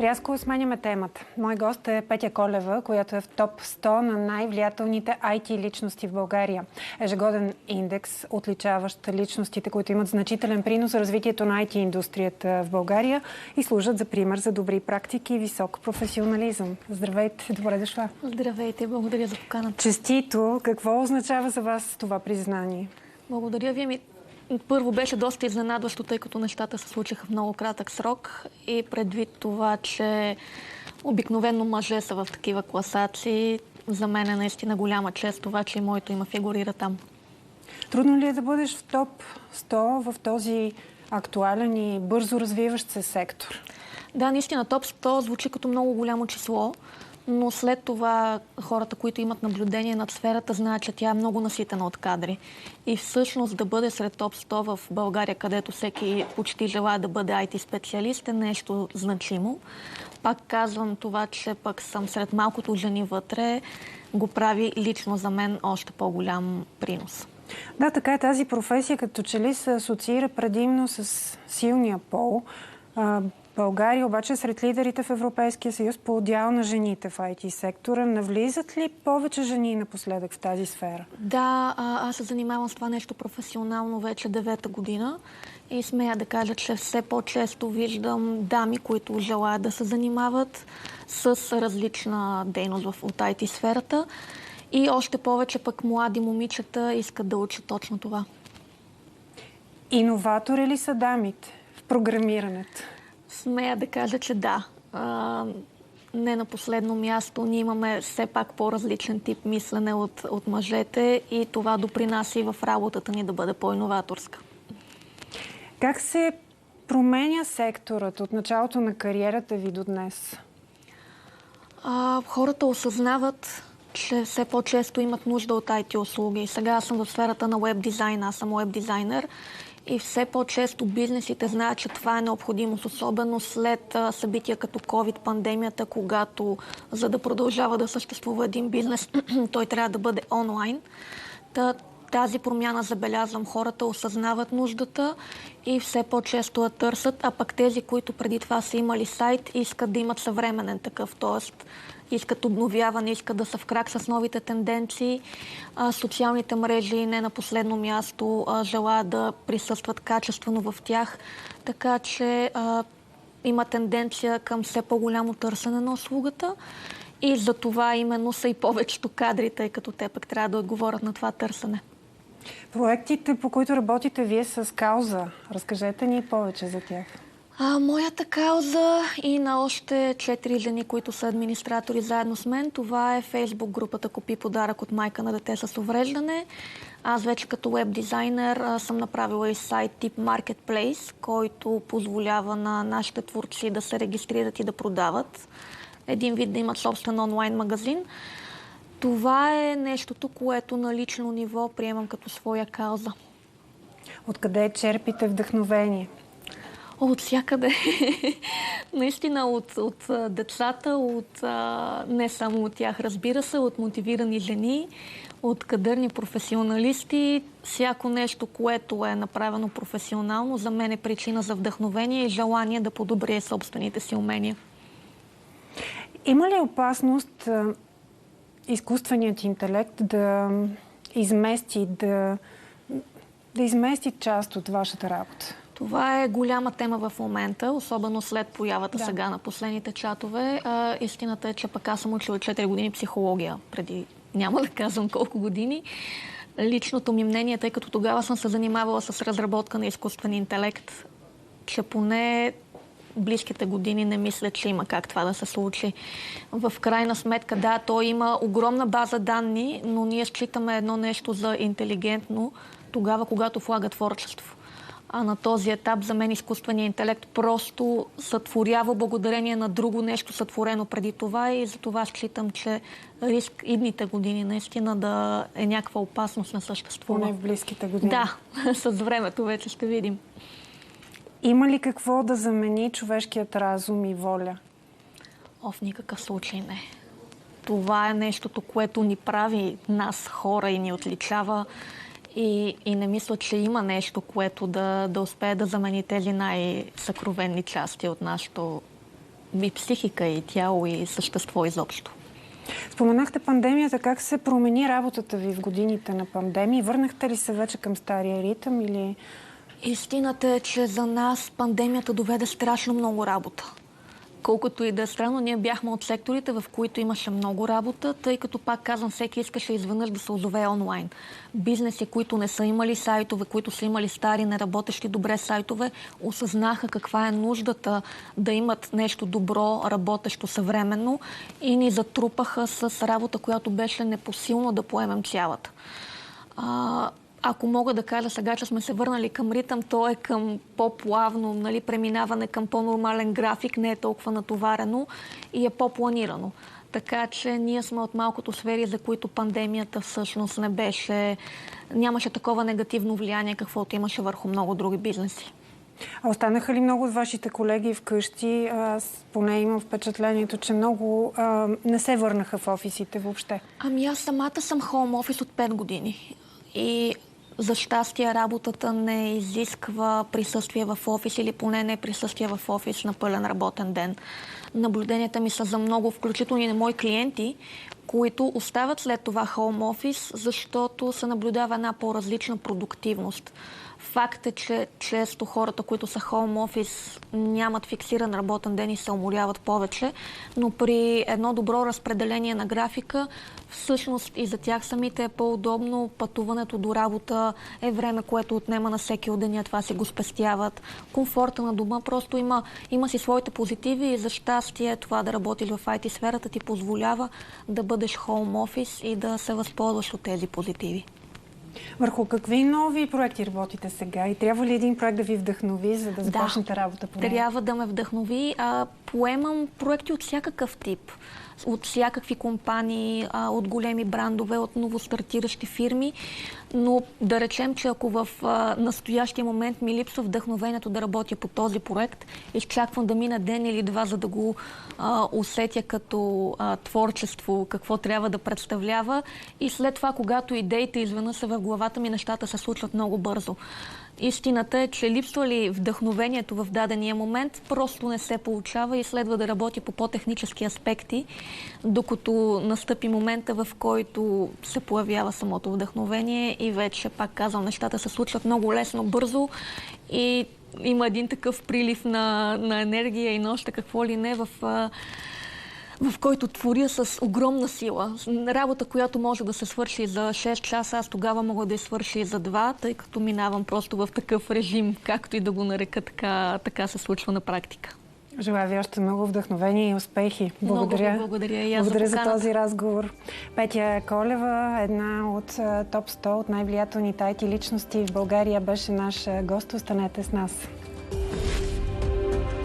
Рязко сменяме темата. Мой гост е Петя Колева, която е в топ 100 на най-влиятелните IT личности в България. Ежегоден индекс, отличаващ личностите, които имат значителен принос за развитието на IT-индустрията в България и служат за пример за добри практики и висок професионализъм. Здравейте, добре дошла. Здравейте, благодаря за поканата. Честито! Какво означава за вас това признание? Благодаря ви. Първо беше доста изненадващо, тъй като нещата се случиха в много кратък срок и предвид това, че обикновено мъже са в такива класации, за мен е наистина голяма чест това, че и моето име фигурира там. Трудно ли е да бъдеш в топ 100 в този актуален и бързо развиващ се сектор? Да, наистина топ 100 звучи като много голямо число, но след това хората, които имат наблюдение над сферата, знаят, че тя е много наситена от кадри. И всъщност да бъде сред топ 100 в България, където всеки почти желая да бъде IT-специалист, е нещо значимо. Пак казвам това, че пък съм сред малкото жени вътре, го прави лично за мен още по-голям принос. Да, така е. Тази професия като че ли се асоциира предимно с силния пол. България обаче сред лидерите в Европейския съюз по дял на жените в IT-сектора. Навлизат ли повече жени напоследък в тази сфера? Да, аз се занимавам с това нещо професионално вече 9-та година и смея да кажа, че все по-често виждам дами, които желаят да се занимават с различна дейност от IT-сферата и още повече пък млади момичета искат да учат точно това. Иноватори ли са дамите в програмирането? Смея да кажа, че да. Не на последно място. Ние имаме все пак по-различен тип мислене от мъжете и това допринася и в работата ни да бъде по-иноваторска. Как се променя секторът от началото на кариерата ви до днес? Хората осъзнават, че все по-често имат нужда от IT услуги. Сега аз съм в сферата на веб дизайна, аз съм веб дизайнер. И все по-често бизнесите знаят, че това е необходимост, особено след събития като COVID-пандемията, когато за да продължава да съществува един бизнес, той трябва да бъде онлайн. Тази промяна забелязвам. Хората осъзнават нуждата и все по-често я търсят, а пък тези, които преди това са имали сайт, искат да имат съвременен такъв, т.е. искат обновяване, искат да са в крак с новите тенденции. Социалните мрежи, не на последно място, желаят да присъстват качествено в тях. Така че има тенденция към все по-голямо търсене на услугата. И за това именно са и повечето кадри, тъй като те пък трябва да отговорят на това търсене. Проектите, по които работите вие с кауза, разкажете ни повече за тях. Моята кауза и на още 4 жени, които са администратори заедно с мен, това е Фейсбук групата "Купи подарък от майка на дете с увреждане". Аз вече като веб дизайнер съм направила и сайт тип Marketplace, който позволява на нашите творци да се регистрират и да продават. Един вид да имат собствен онлайн магазин. Това е нещото, което на лично ниво приемам като своя кауза. Откъде черпите вдъхновение? От всякъде. Наистина от децата, не само от тях, разбира се, от мотивирани жени, от кадърни професионалисти. Всяко нещо, което е направено професионално, за мен е причина за вдъхновение и желание да подобря собствените си умения. Има ли опасност изкуственият интелект да измести част от вашата работа? Това е голяма тема в момента, особено след появата сега на последните чатове. Истината е, че пък аз съм учила 4 години психология, преди няма да казвам колко години. Личното ми мнение, тъй като тогава съм се занимавала с разработка на изкуствен интелект, че поне близките години не мисля, че има как това да се случи. В крайна сметка, да, той има огромна база данни, но ние считаме едно нещо за интелигентно тогава, когато влага творчество. А на този етап за мен изкуственият интелект просто сътворява благодарение на друго нещо сътворено преди това и за това считам, че риск идните години наистина да е някаква опасност на съществува. Поне в близките години. Да, с времето вече ще видим. Има ли какво да замени човешкият разум и воля? В никакъв случай не. Това е нещото, което ни прави нас хора и ни отличава. И не мисля, че има нещо, което да успее да замени тези най-съкровенни части от нашето и психика, и тяло, и същество изобщо. Споменахте пандемията. Как се промени работата ви в годините на пандемия? Върнахте ли се вече към стария ритъм или... Истината е, че за нас пандемията доведе страшно много работа. Колкото и да е странно, ние бяхме от секторите, в които имаше много работа, тъй като, пак казвам, всеки искаше изведнъж да се озове онлайн. Бизнеси, които не са имали сайтове, които са имали стари, неработещи добре сайтове, осъзнаха каква е нуждата да имат нещо добро, работещо, съвременно и ни затрупаха с работа, която беше непосилно да поемем цялата. Ако мога да кажа сега, че сме се върнали към ритъм, то е към по-плавно, нали, преминаване към по-нормален график, не е толкова натоварено и е по-планирано. Така че ние сме от малкото сфери, за които пандемията всъщност нямаше такова негативно влияние, каквото имаше върху много други бизнеси. А останаха ли много от вашите колеги вкъщи? Аз поне имам впечатлението, че много не се върнаха в офисите въобще. Ами аз самата съм хоум офис от 5 години. И за щастие работата не изисква присъствие в офис или поне не присъствие в офис на пълен работен ден. Наблюденията ми са за много, включително и на мои клиенти, които остават след това хоум офис, защото се наблюдава една по-различна продуктивност. Факт е, че често хората, които са хоум офис, нямат фиксиран работен ден и се уморяват повече, но при едно добро разпределение на графика, всъщност и за тях самите е по-удобно. Пътуването до работа е време, което отнема на всеки от деня, това си го спестяват. Комфорта на дома просто има си своите позитиви и за щастие това да работиш в IT сферата ти позволява да бъдеш хоум офис и да се възползваш от тези позитиви. Върху какви нови проекти работите сега? И трябва ли един проект да ви вдъхнови, за да започнете работа по него? Трябва да ме вдъхнови. Поемам проекти от всякакъв тип. От всякакви компании, от големи брандове, от новостартиращи фирми. Но да речем, че ако в настоящия момент ми липсва вдъхновението да работя по този проект, изчаквам да мина ден или два, за да го усетя като творчество, какво трябва да представлява. И след това, когато идеите изведнъж са в главата ми, нещата се случват много бързо. Истината е, че липсва ли вдъхновението в дадения момент, просто не се получава и следва да работи по по-технически аспекти, докато настъпи момента, в който се появява самото вдъхновение и вече, пак казвам, нещата се случват много лесно, бързо и има един такъв прилив на енергия и на още какво ли не в който творя с огромна сила. Работа, която може да се свърши за 6 часа, аз тогава мога да я свърши за 2, тъй като минавам просто в такъв режим, както и да го нарека, така се случва на практика. Желая ви още много вдъхновение и успехи. Благодаря. Благодаря и аз Благодаря за този разговор. Петя Колева, една от топ 100 от най-влиятелните IT личности в България, беше наш гост. Останете с нас.